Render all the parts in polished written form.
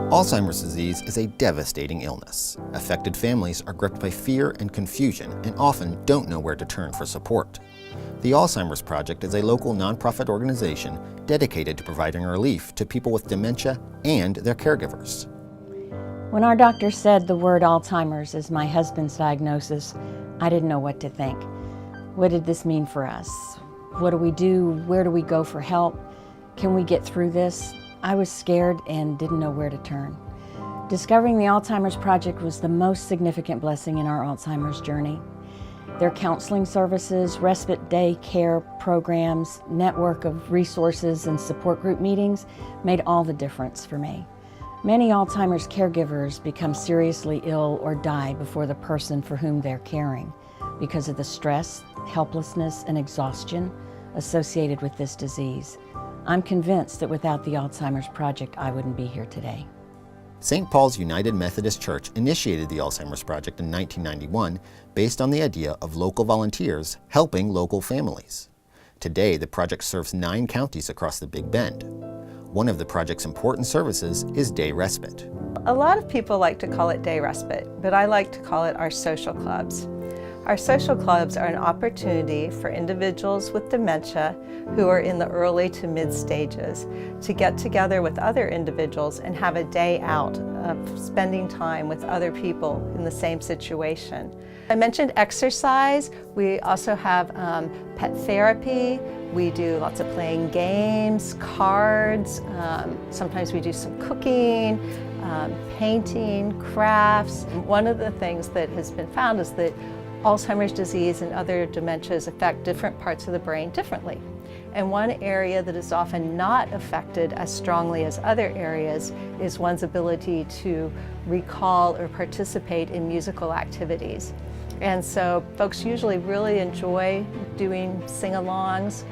Alzheimer's disease is a devastating illness. Affected families are gripped by fear and confusion and often don't know where to turn for support. The Alzheimer's Project is a local nonprofit organization dedicated to providing relief to people with dementia and their caregivers. When our doctor said the word Alzheimer's is my husband's diagnosis, I didn't know what to think. What did this mean for us? What do we do? Where do we go for help? Can we get through this? I was scared and didn't know where to turn. Discovering the Alzheimer's Project was the most significant blessing in our Alzheimer's journey. Their counseling services, respite day care programs, network of resources and support group meetings made all the difference for me. Many Alzheimer's caregivers become seriously ill or die before the person for whom they're caring because of the stress, helplessness, and exhaustion associated with this disease. I'm convinced that without the Alzheimer's Project, I wouldn't be here today. St. Paul's United Methodist Church initiated the Alzheimer's Project in 1991 based on the idea of local volunteers helping local families. Today, the project serves 9 counties across the Big Bend. One of the project's important services is day respite. A lot of people like to call it day respite, but I like to call it our social clubs. Our social clubs are an opportunity for individuals with dementia who are in the early to mid stages to get together with other individuals and have a day out of spending time with other people in the same situation. I mentioned exercise. We also have pet therapy. We do lots of playing games, cards. Sometimes we do some cooking, painting, crafts. One of the things that has been found is that Alzheimer's disease and other dementias affect different parts of the brain differently. And one area that is often not affected as strongly as other areas is one's ability to recall or participate in musical activities. And so folks usually really enjoy doing sing-alongs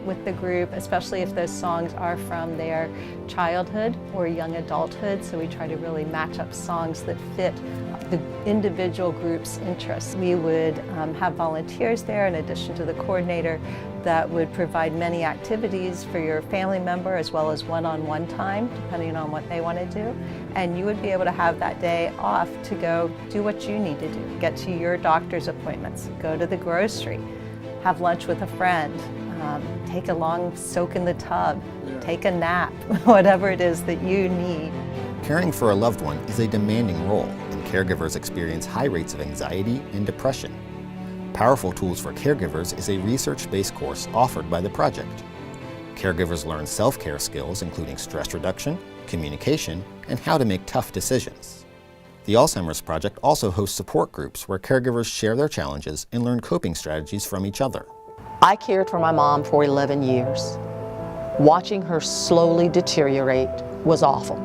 with the group, especially if those songs are from their childhood or young adulthood. So we try to really match up songs that fit the individual group's interests. We would have volunteers there in addition to the coordinator that would provide many activities for your family member as well as one-on-one time, depending on what they want to do. And you would be able to have that day off to go do what you need to do. Get to your doctor's appointments, go to the grocery, have lunch with a friend, take a long soak in the tub, take a nap, whatever it is that you need. Caring for a loved one is a demanding role, and caregivers experience high rates of anxiety and depression. Powerful Tools for Caregivers is a research-based course offered by the project. Caregivers learn self-care skills including stress reduction, communication, and how to make tough decisions. The Alzheimer's Project also hosts support groups where caregivers share their challenges and learn coping strategies from each other. I cared for my mom for 11 years. Watching her slowly deteriorate was awful.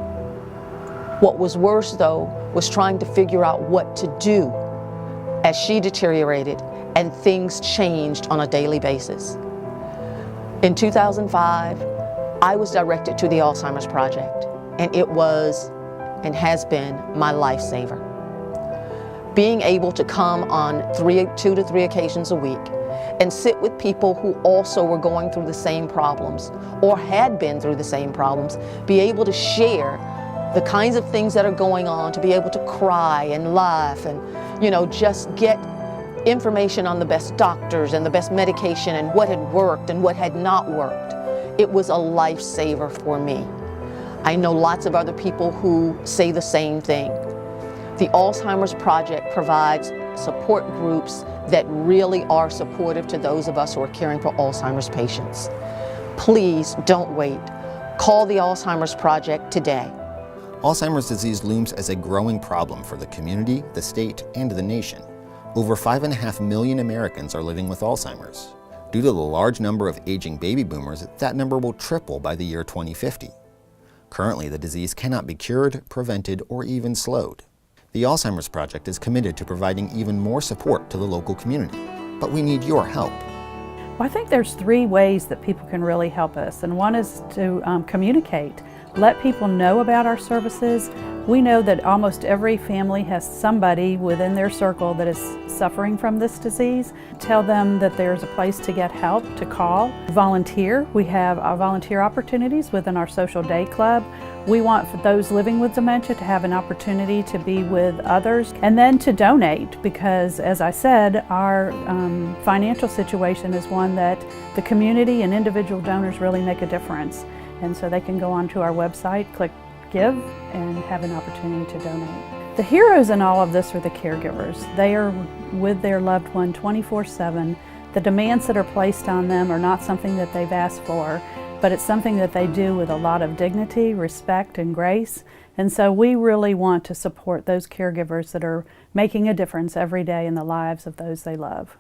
What was worse, though, was trying to figure out what to do as she deteriorated and things changed on a daily basis. In 2005, I was directed to the Alzheimer's Project, and it was and has been my lifesaver. Being able to come on 2 to 3 occasions a week and sit with people who also were going through the same problems or had been through the same problems, be able to share the kinds of things that are going on, to be able to cry and laugh and, just get information on the best doctors and the best medication and what had worked and what had not worked. It was a lifesaver for me. I know lots of other people who say the same thing. The Alzheimer's Project provides support groups that really are supportive to those of us who are caring for Alzheimer's patients. Please don't wait. Call the Alzheimer's Project today. Alzheimer's disease looms as a growing problem for the community, the state, and the nation. Over 5.5 million Americans are living with Alzheimer's. Due to the large number of aging baby boomers, that number will triple by the year 2050. Currently, the disease cannot be cured, prevented, or even slowed. The Alzheimer's Project is committed to providing even more support to the local community, but we need your help. Well, I think there's 3 ways that people can really help us, and one is to communicate. Let people know about our services, We know that almost every family has somebody within their circle that is suffering from this disease. Tell them that there's a place to get help, to call. Volunteer. We have volunteer opportunities within our social day club. We want for those living with dementia to have an opportunity to be with others, and then to donate, because as I said, our financial situation is one that the community and individual donors really make a difference. And so they can go onto our website, click Give, and have an opportunity to donate. The heroes in all of this are the caregivers. They are with their loved one 24/7. The demands that are placed on them are not something that they've asked for, but it's something that they do with a lot of dignity, respect, and grace. And so we really want to support those caregivers that are making a difference every day in the lives of those they love.